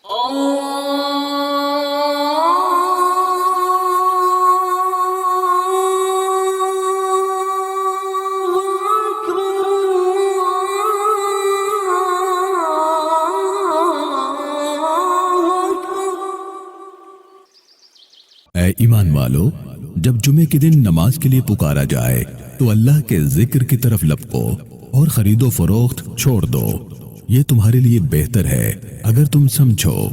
اے ایمان والو، جب جمعے کے دن نماز کے لیے پکارا جائے تو اللہ کے ذکر کی طرف لپکو اور خرید و فروخت چھوڑ دو، یہ تمہارے لیے بہتر ہے اگر تم سمجھو۔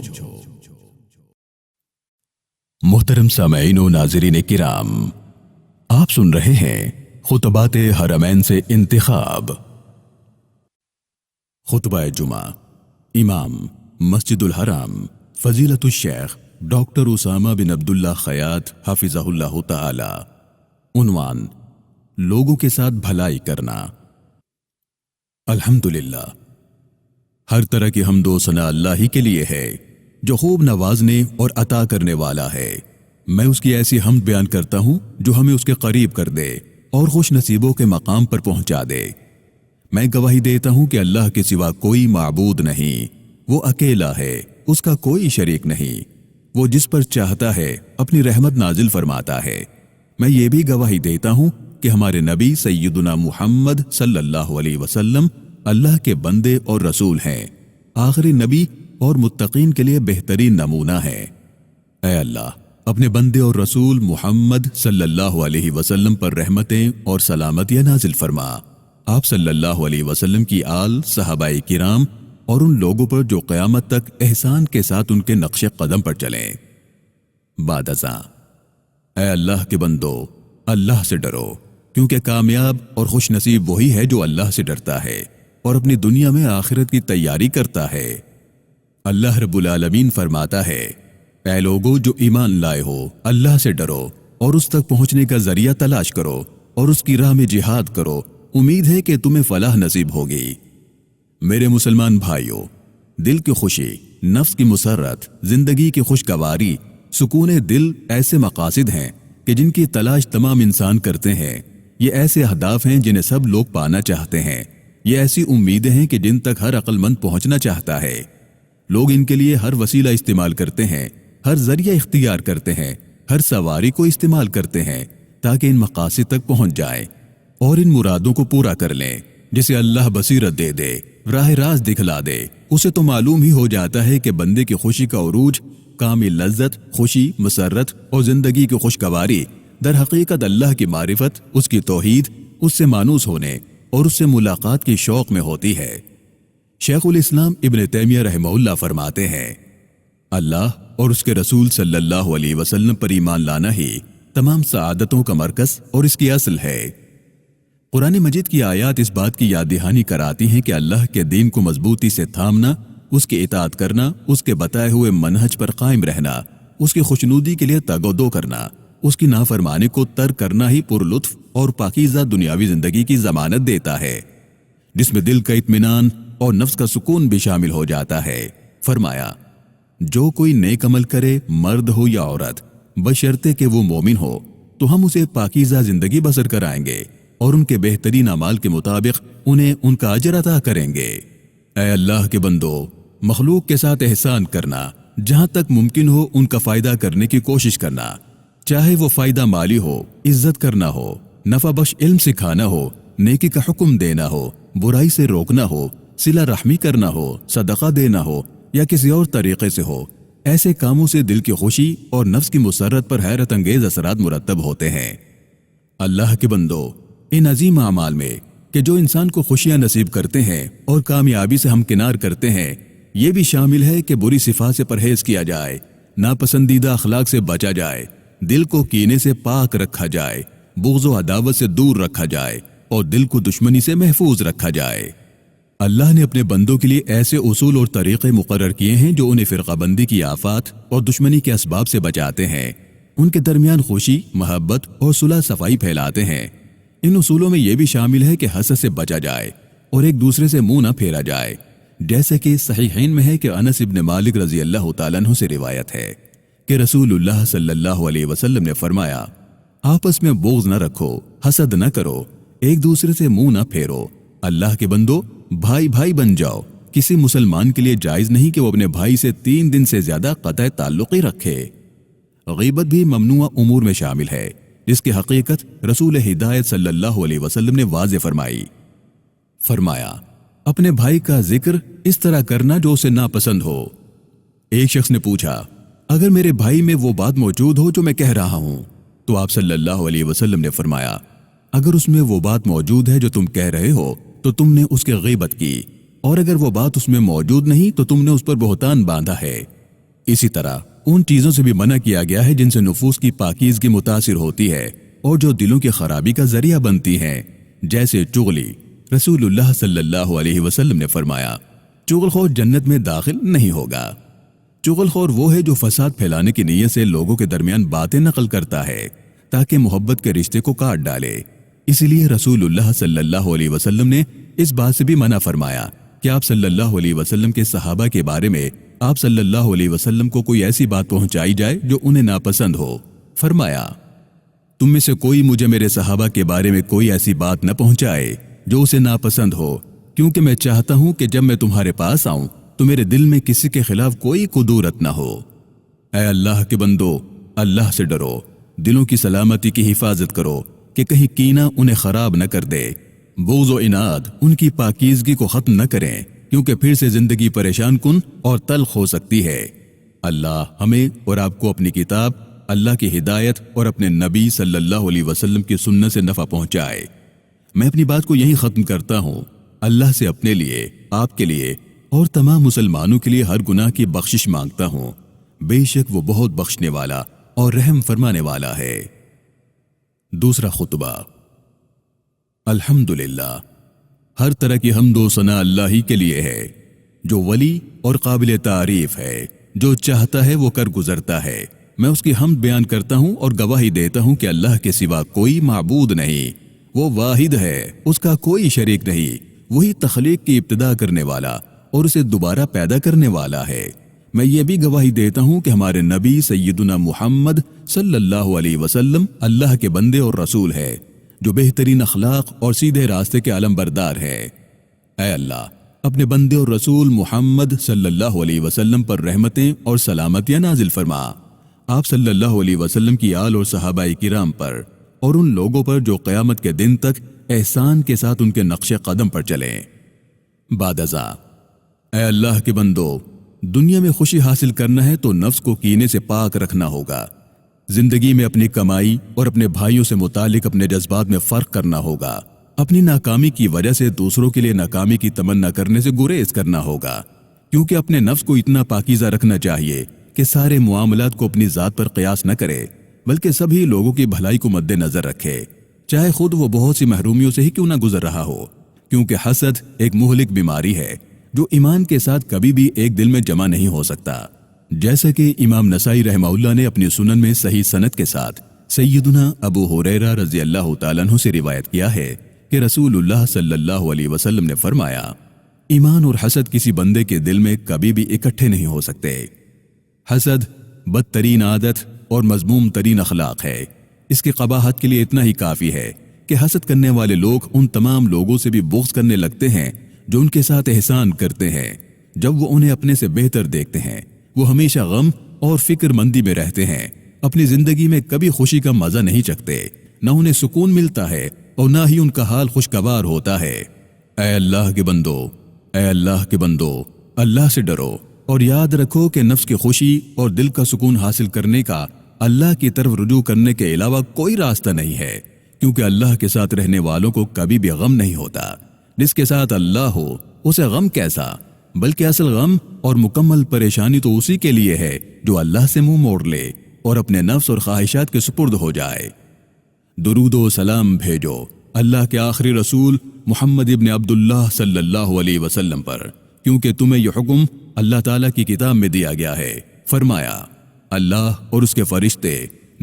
محترم سامعین و ناظرین کرام، آپ سن رہے ہیں خطبات حرمین سے انتخاب۔ خطبہ جمعہ، امام مسجد الحرام فضیلت الشیخ ڈاکٹر اسامہ بن عبداللہ خیاط حفظہ اللہ تعالی۔ عنوان: لوگوں کے ساتھ بھلائی کرنا۔ الحمدللہ، ہر طرح کی حمد و ثنا اللہ ہی کے لیے ہے جو خوب نوازنے اور عطا کرنے والا ہے۔ میں اس کی ایسی حمد بیان کرتا ہوں جو ہمیں اس کے قریب کر دے اور خوش نصیبوں کے مقام پر پہنچا دے۔ میں گواہی دیتا ہوں کہ اللہ کے سوا کوئی معبود نہیں، وہ اکیلا ہے، اس کا کوئی شریک نہیں۔ وہ جس پر چاہتا ہے اپنی رحمت نازل فرماتا ہے۔ میں یہ بھی گواہی دیتا ہوں کہ ہمارے نبی سیدنا محمد صلی اللہ علیہ وسلم اللہ کے بندے اور رسول ہیں، آخری نبی اور متقین کے لیے بہترین نمونہ ہے۔ اے اللہ، اپنے بندے اور رسول محمد صلی اللہ علیہ وسلم پر رحمتیں اور سلامتیاں نازل فرما۔ آپ صلی اللہ علیہ وسلم کی آل، صحابہ کرام اور ان لوگوں پر جو قیامت تک احسان کے ساتھ ان کے نقش قدم پر چلیں۔ بعد ازاں، اے اللہ کے بندو، اللہ سے ڈرو، کیونکہ کامیاب اور خوش نصیب وہی ہے جو اللہ سے ڈرتا ہے اور اپنی دنیا میں آخرت کی تیاری کرتا ہے۔ اللہ رب العالمین فرماتا ہے، اے لوگو جو ایمان لائے ہو، اللہ سے ڈرو اور اس تک پہنچنے کا ذریعہ تلاش کرو اور اس کی راہ میں جہاد کرو، امید ہے کہ تمہیں فلاح نصیب ہوگی۔ میرے مسلمان بھائیوں، دل کی خوشی، نفس کی مسرت، زندگی کی خوشگواری، سکون دل ایسے مقاصد ہیں کہ جن کی تلاش تمام انسان کرتے ہیں۔ یہ ایسے اہداف ہیں جنہیں سب لوگ پانا چاہتے ہیں۔ یہ ایسی امیدیں ہیں کہ جن تک ہر عقل مند پہنچنا چاہتا ہے۔ لوگ ان کے لیے ہر وسیلہ استعمال کرتے ہیں، ہر ذریعہ اختیار کرتے ہیں، ہر سواری کو استعمال کرتے ہیں تاکہ ان مقاصد تک پہنچ جائیں اور ان مرادوں کو پورا کر لیں۔ جسے اللہ بصیرت دے دے، راہ راست دکھلا دے، اسے تو معلوم ہی ہو جاتا ہے کہ بندے کی خوشی کا عروج، کامل لذت، خوشی، مسرت اور زندگی کی خوشگواری در حقیقت اللہ کی معرفت، اس کی توحید، اس سے مانوس ہونے اور اس سے ملاقات کی شوق میں ہوتی ہے۔ شیخ الاسلام ابن تیمیہ رحمہ اللہ فرماتے ہیں، اللہ اور اس کے رسول صلی اللہ علیہ وسلم پر ایمان لانا ہی تمام سعادتوں کا مرکز اور اس کی اصل ہے۔ قرآن مجید کی آیات اس بات کی یاد دہانی کراتی ہیں کہ اللہ کے دین کو مضبوطی سے تھامنا، اس کی اطاعت کرنا، اس کے بتائے ہوئے منہج پر قائم رہنا، اس کی خوشنودی کے لیے تگ و دو کرنا، اس کی نافرمانی کو ترک کرنا ہی پر لطف اور پاکیزہ دنیاوی زندگی کی ضمانت دیتا ہے، جس میں دل کا اطمینان اور نفس کا سکون بھی شامل ہو جاتا ہے۔ فرمایا، جو کوئی نیک عمل کرے، مرد ہو یا عورت، بشرطے کہ وہ مومن ہو، تو ہم اسے پاکیزہ زندگی بسر کرائیں گے اور ان کے بہترین اعمال کے مطابق انہیں ان کا اجر عطا کریں گے۔ اے اللہ کے بندو، مخلوق کے ساتھ احسان کرنا، جہاں تک ممکن ہو ان کا فائدہ کرنے کی کوشش کرنا، چاہے وہ فائدہ مالی ہو، عزت کرنا ہو، نفع بخش علم سکھانا ہو، نیکی کا حکم دینا ہو، برائی سے روکنا ہو، صلہ رحمی کرنا ہو، صدقہ دینا ہو یا کسی اور طریقے سے ہو۔ ایسے کاموں سے دل کی خوشی اور نفس کی مسرت پر حیرت انگیز اثرات مرتب ہوتے ہیں۔ اللہ کے بندو، ان عظیم اعمال میں کہ جو انسان کو خوشیاں نصیب کرتے ہیں اور کامیابی سے ہمکنار کرتے ہیں، یہ بھی شامل ہے کہ بری صفات سے پرہیز کیا جائے، ناپسندیدہ اخلاق سے بچا جائے، دل کو کینے سے پاک رکھا جائے، بغض و عداوت سے دور رکھا جائے اور دل کو دشمنی سے محفوظ رکھا جائے۔ اللہ نے اپنے بندوں کے لیے ایسے اصول اور طریقے مقرر کیے ہیں جو انہیں فرقہ بندی کی آفات اور دشمنی کے اسباب سے بچاتے ہیں، ان کے درمیان خوشی، محبت اور صلح صفائی پھیلاتے ہیں۔ ان اصولوں میں یہ بھی شامل ہے کہ حسد سے بچا جائے اور ایک دوسرے سے منہ نہ پھیرا جائے، جیسے کہ صحیحین میں ہے کہ انس ابن مالک رضی اللہ تعالیٰ عنہ سے روایت ہے کہ رسول اللہ صلی اللہ علیہ وسلم نے فرمایا، آپس میں بغض نہ رکھو، حسد نہ کرو، ایک دوسرے سے منہ نہ پھیرو، اللہ کے بندو بھائی بھائی بن جاؤ، کسی مسلمان کے لیے جائز نہیں کہ وہ اپنے بھائی سے 3 دن سے زیادہ قطع تعلق ہی رکھے۔ غیبت بھی ممنوع امور میں شامل ہے، جس کی حقیقت رسول ہدایت صلی اللہ علیہ وسلم نے واضح فرمایا اپنے بھائی کا ذکر اس طرح کرنا جو اسے ناپسند ہو۔ ایک شخص نے پوچھا، اگر میرے بھائی میں وہ بات موجود ہو جو میں کہہ رہا ہوں، تو آپ صلی اللہ علیہ وسلم نے فرمایا، اگر اس میں وہ بات موجود ہے جو تم کہہ رہے ہو تو تم نے اس کی غیبت کی، اور اگر وہ بات اس میں موجود نہیں تو تم نے اس پر بہتان باندھا ہے۔ اسی طرح ان چیزوں سے بھی منع کیا گیا ہے جن سے نفوس کی پاکیزگی متاثر ہوتی ہے اور جو دلوں کی خرابی کا ذریعہ بنتی ہیں، جیسے چغلی۔ رسول اللہ صلی اللہ علیہ وسلم نے فرمایا، چغل خور جنت میں داخل نہیں ہوگا۔ چغل خور وہ ہے جو فساد پھیلانے کی نیت سے لوگوں کے درمیان باتیں نقل کرتا ہے تاکہ محبت کے رشتے کو کاٹ ڈالے۔ اسی لیے رسول اللہ صلی اللہ علیہ وسلم نے اس بات سے بھی منع فرمایا کہ آپ صلی اللہ علیہ وسلم کے صحابہ کے بارے میں آپ صلی اللہ علیہ وسلم کو کوئی ایسی بات پہنچائی جائے جو انہیں ناپسند ہو۔ فرمایا، تم میں سے کوئی مجھے میرے صحابہ کے بارے میں کوئی ایسی بات نہ پہنچائے جو اسے ناپسند ہو، کیونکہ میں چاہتا ہوں کہ جب میں تمہارے پاس آؤں تو میرے دل میں کسی کے خلاف کوئی کدورت نہ ہو۔ اے اللہ کے بندو، اللہ سے ڈرو، دلوں کی سلامتی کی حفاظت کرو کہ کہیں کینہ انہیں خراب نہ کر دے، بغض و عناد ان کی پاکیزگی کو ختم نہ کریں، کیونکہ پھر سے زندگی پریشان کن اور تلخ ہو سکتی ہے۔ اللہ ہمیں اور آپ کو اپنی کتاب، اللہ کی ہدایت اور اپنے نبی صلی اللہ علیہ وسلم کی سنت سے نفع پہنچائے۔ میں اپنی بات کو یہیں ختم کرتا ہوں۔ اللہ سے اپنے لیے، آپ کے لیے اور تمام مسلمانوں کے لیے ہر گناہ کی بخشش مانگتا ہوں، بے شک وہ بہت بخشنے والا اور رحم فرمانے والا ہے۔ دوسرا خطبہ۔ الحمدللہ، ہر طرح کی حمد و ثنا اللہ ہی کے لیے ہے، جو ولی اور قابل تعریف ہے، جو چاہتا ہے وہ کر گزرتا ہے۔ میں اس کی حمد بیان کرتا ہوں اور گواہی دیتا ہوں کہ اللہ کے سوا کوئی معبود نہیں، وہ واحد ہے، اس کا کوئی شریک نہیں، وہی تخلیق کی ابتدا کرنے والا اور اسے دوبارہ پیدا کرنے والا ہے۔ میں یہ بھی گواہی دیتا ہوں کہ ہمارے نبی سیدنا محمد صلی اللہ علیہ وسلم اللہ کے بندے اور رسول ہے، جو بہترین اخلاق اور سیدھے راستے کے علم بردار ہے۔ اے اللہ، اپنے بندے اور رسول محمد صلی اللہ علیہ وسلم پر رحمتیں اور سلامتیاں نازل فرما۔ آپ صلی اللہ علیہ وسلم کی آل اور صحابہ کرام پر اور ان لوگوں پر جو قیامت کے دن تک احسان کے ساتھ ان کے نقش قدم پر چلیں۔ بعد ازاں، اے اللہ کے بندو، دنیا میں خوشی حاصل کرنا ہے تو نفس کو کینے سے پاک رکھنا ہوگا۔ زندگی میں اپنی کمائی اور اپنے بھائیوں سے متعلق اپنے جذبات میں فرق کرنا ہوگا۔ اپنی ناکامی کی وجہ سے دوسروں کے لیے ناکامی کی تمنا کرنے سے گریز کرنا ہوگا، کیونکہ اپنے نفس کو اتنا پاکیزہ رکھنا چاہیے کہ سارے معاملات کو اپنی ذات پر قیاس نہ کرے، بلکہ سبھی لوگوں کی بھلائی کو مد نظر رکھے، چاہے خود وہ بہت سی محرومیوں سے ہی کیوں نہ گزر رہا ہو، کیونکہ حسد ایک مہلک بیماری ہے جو ایمان کے ساتھ کبھی بھی ایک دل میں جمع نہیں ہو سکتا۔ جیسا کہ امام نسائی رحمہ اللہ نے اپنی سنن میں صحیح سند کے ساتھ سیدنا ابو ہریرہ رضی اللہ تعالیٰ عنہ سے روایت کیا ہے کہ رسول اللہ صلی اللہ علیہ وسلم نے فرمایا، ایمان اور حسد کسی بندے کے دل میں کبھی بھی اکٹھے نہیں ہو سکتے۔ حسد بدترین عادت اور مذموم ترین اخلاق ہے۔ اس کی قباحت کے لیے اتنا ہی کافی ہے کہ حسد کرنے والے لوگ ان تمام لوگوں سے بھی بغض کرنے لگتے ہیں جو ان کے ساتھ احسان کرتے ہیں۔ جب وہ انہیں اپنے سے بہتر دیکھتے ہیں، وہ ہمیشہ غم اور فکر مندی میں رہتے ہیں، اپنی زندگی میں کبھی خوشی کا مزہ نہیں چکھتے، نہ انہیں سکون ملتا ہے اور نہ ہی ان کا حال خوشگوار ہوتا ہے۔ اے اللہ کے بندو، اے اللہ کے بندو، اللہ سے ڈرو اور یاد رکھو کہ نفس کی خوشی اور دل کا سکون حاصل کرنے کا اللہ کی طرف رجوع کرنے کے علاوہ کوئی راستہ نہیں ہے، کیونکہ اللہ کے ساتھ رہنے والوں کو کبھی بھی غم نہیں ہوتا۔ جس کے ساتھ اللہ ہو اسے غم کیسا، بلکہ اصل غم اور مکمل پریشانی تو اسی کے لیے ہے جو اللہ سے منہ موڑ لے اور اپنے نفس اور خواہشات کے سپرد ہو جائے۔ درود و سلام بھیجو اللہ کے آخری رسول محمد ابن عبداللہ صلی اللہ علیہ وسلم پر، کیونکہ تمہیں یہ حکم اللہ تعالیٰ کی کتاب میں دیا گیا ہے۔ فرمایا، اللہ اور اس کے فرشتے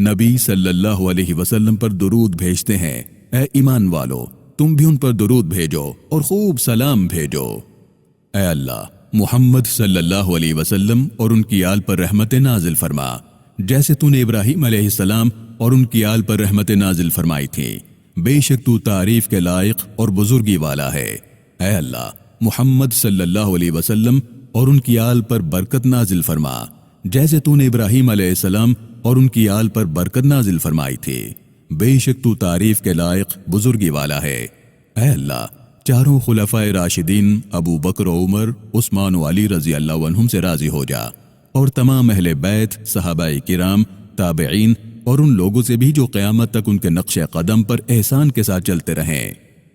نبی صلی اللہ علیہ وسلم پر درود بھیجتے ہیں، اے ایمان والو تم بھی ان پر درود بھیجو اور خوب سلام بھیجو۔ اے اللہ، محمد صلی اللہ علیہ وسلم اور ان کی آل پر رحمت نازل فرما، جیسے تو نے ابراہیم علیہ السلام اور ان کی آل پر رحمت نازل فرمائی تھی۔ بے شک تو تعریف کے لائق اور بزرگی والا ہے۔ اے اللہ، محمد صلی اللہ علیہ وسلم اور ان کی آل پر برکت نازل فرما، جیسے تو نے ابراہیم علیہ السلام اور ان کی آل پر برکت نازل فرمائی تھی۔ بے شک تو تعریف کے لائق بزرگی والا ہے۔ اے اللہ، چاروں خلفائے راشدین ابو بکر و عمر، عثمان و علی رضی اللہ عنہم سے راضی ہو جا، اور تمام اہل بیت، صحابہ کرام، تابعین اور ان لوگوں سے بھی جو قیامت تک ان کے نقش قدم پر احسان کے ساتھ چلتے رہیں۔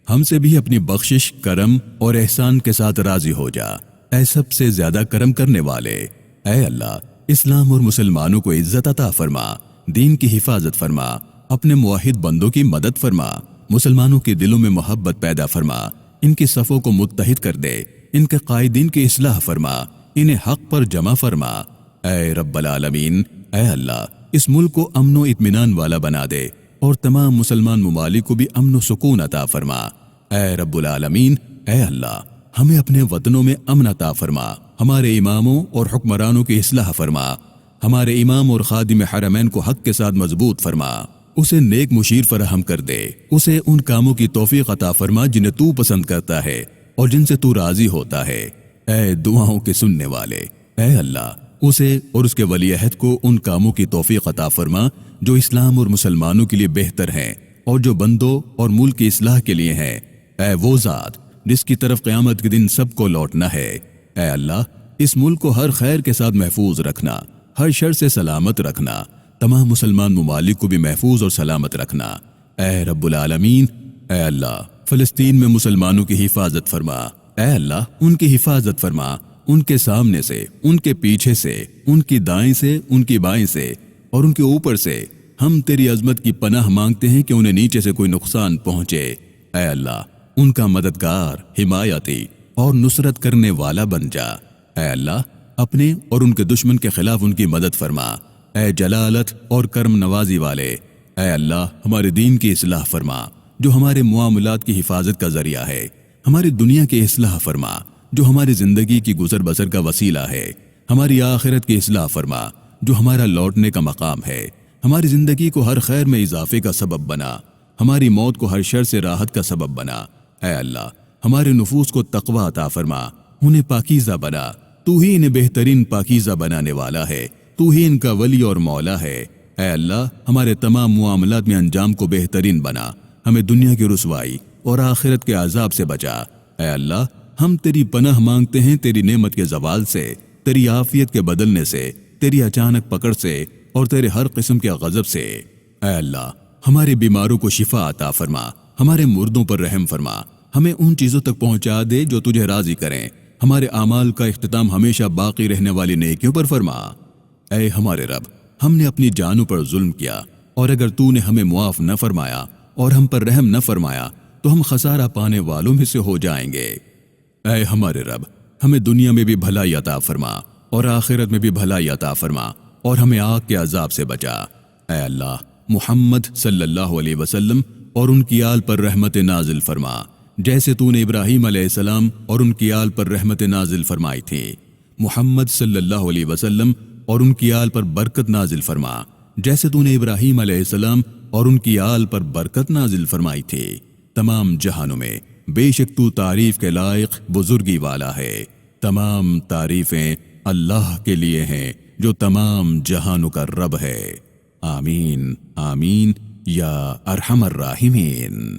ہم سے بھی اپنی بخشش، کرم اور احسان کے ساتھ راضی ہو جا، اے سب سے زیادہ کرم کرنے والے۔ اے اللہ، اسلام اور مسلمانوں کو عزت عطا فرما، دین کی حفاظت فرما، اپنے موحد بندوں کی مدد فرما، مسلمانوں کے دلوں میں محبت پیدا فرما، ان کی صفوں کو متحد کر دے، ان کے قائدین کی اصلاح فرما، انہیں حق پر جمع فرما۔ اے رب العالمین، اے اللہ، اس ملک کو امن و اطمینان والا بنا دے اور تمام مسلمان ممالک کو بھی امن و سکون عطا فرما۔ اے رب العالمین، اے اللہ، ہمیں اپنے وطنوں میں امن عطا فرما، ہمارے اماموں اور حکمرانوں کی اصلاح فرما، ہمارے امام اور خادم حرمین کو حق کے ساتھ مضبوط فرما، اسے نیک مشیر فراہم کر دے، اسے ان کاموں کی توفیق عطا فرما جنہیں تو پسند کرتا ہے اور جن سے تو راضی ہوتا ہے۔ اے دعاؤں کے سننے والے، اے اللہ، اسے اور اس کے ولی عہد کو ان کاموں کی توفیق عطا فرما جو اسلام اور مسلمانوں کے لیے بہتر ہیں اور جو بندوں اور ملک کی اصلاح کے لیے ہیں۔ اے وہ ذات جس کی طرف قیامت کے دن سب کو لوٹنا ہے، اے اللہ، اس ملک کو ہر خیر کے ساتھ محفوظ رکھنا، ہر شر سے سلامت رکھنا، تمام مسلمان ممالک کو بھی محفوظ اور سلامت رکھنا۔ اے رب العالمین، اے اللہ، فلسطین میں مسلمانوں کی حفاظت فرما، اے اللہ، ان کی حفاظت فرما، ان کے سامنے سے، ان کے پیچھے سے، ان کی دائیں سے، ان کی بائیں سے اور ان کے اوپر سے۔ ہم تیری عظمت کی پناہ مانگتے ہیں کہ انہیں نیچے سے کوئی نقصان پہنچے۔ اے اللہ، ان کا مددگار، حمایتی اور نصرت کرنے والا بن جا۔ اے اللہ، اپنے اور ان کے دشمن کے خلاف ان کی مدد فرما۔ اے جلالت اور کرم نوازی والے، اے اللہ، ہمارے دین کی اصلاح فرما جو ہمارے معاملات کی حفاظت کا ذریعہ ہے، ہماری دنیا کی اصلاح فرما جو ہماری زندگی کی گزر بسر کا وسیلہ ہے، ہماری آخرت کی اصلاح فرما جو ہمارا لوٹنے کا مقام ہے، ہماری زندگی کو ہر خیر میں اضافے کا سبب بنا، ہماری موت کو ہر شر سے راحت کا سبب بنا۔ اے اللہ، ہمارے نفوس کو تقوی عطا فرما، انہیں پاکیزہ بنا، تو ہی انہیں بہترین پاکیزہ بنانے والا ہے، تو ہی ان کا ولی اور مولا ہے۔ اے اللہ، ہمارے تمام معاملات میں انجام کو بہترین بنا، ہمیں دنیا کی رسوائی اور آخرت کے عذاب سے بچا۔ اے اللہ، ہم تیری پناہ مانگتے ہیں تیری نعمت کے زوال سے، تیری عافیت کے بدلنے سے، تیری اچانک پکڑ سے اور تیرے ہر قسم کے غضب سے۔ اے اللہ، ہمارے بیماروں کو شفا عطا فرما، ہمارے مردوں پر رحم فرما، ہمیں ان چیزوں تک پہنچا دے جو تجھے راضی کریں، ہمارے اعمال کا اختتام ہمیشہ باقی رہنے والی نیکیوں پر فرما۔ اے ہمارے رب، ہم نے اپنی جانوں پر ظلم کیا، اور اگر تو نے ہمیں معاف نہ فرمایا اور ہم پر رحم نہ فرمایا تو ہم خسارہ پانے والوں میں سے ہو جائیں گے۔ اے ہمارے رب، ہمیں دنیا میں بھی بھلائی عطا فرما اور آخرت میں بھی بھلائی عطا فرما اور ہمیں آگ کے عذاب سے بچا۔ اے اللہ، محمد صلی اللہ علیہ وسلم اور ان کی آل پر رحمت نازل فرما، جیسے تو نے ابراہیم علیہ السلام اور ان کی آل پر رحمت نازل فرمائی تھی۔ محمد صلی اللہ علیہ وسلم اور ان کی آل پر برکت نازل فرما، جیسے تو نے ابراہیم علیہ السلام اور ان کی آل پر برکت نازل فرمائی تھی۔ تمام جہانوں میں بے شک تو تعریف کے لائق بزرگی والا ہے۔ تمام تعریفیں اللہ کے لیے ہیں جو تمام جہانوں کا رب ہے۔ آمین آمین یا ارحم الراحمین۔